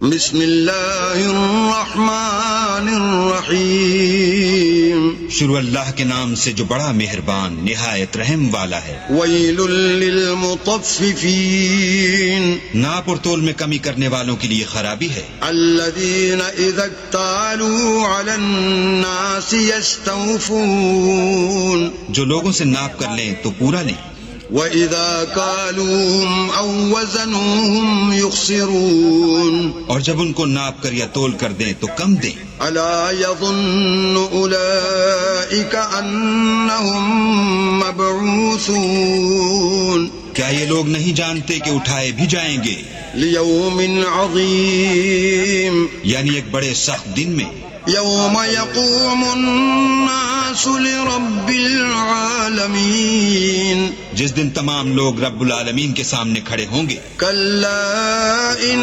बिस्मिल्लाहिर्रहमानिर्रहीम। शुरू अल्लाह के नाम से जो बड़ा मेहरबान निहायत रहम वाला है। वैलुल लिलमुतफ्फिफीन। नाप और तोल में कमी करने वालों के लिए खराबी है। अल्लज़ीना इज़ा इक्तालू अलन्नासि यस्तौफून। जो लोगों से नाप कर लें तो पूरा लें। वइज़ा कालूहुम औ वज़नूहुम युख्सिरून। और जब उनको नाप कर या तोल कर दें तो कम दें। अला यज़ुन्नु उलाइका अन्नहुम मबऊसून। क्या ये लोग नहीं जानते कि उठाए भी जाएंगे लियौमिन अज़ीम। यानी एक बड़े सख्त दिन में। यौम यक़ूमुन नासु लिरब्बिल आलमीन। जिस दिन तमाम लोग रब्बुल आलमीन के सामने खड़े होंगे। कल्ला इन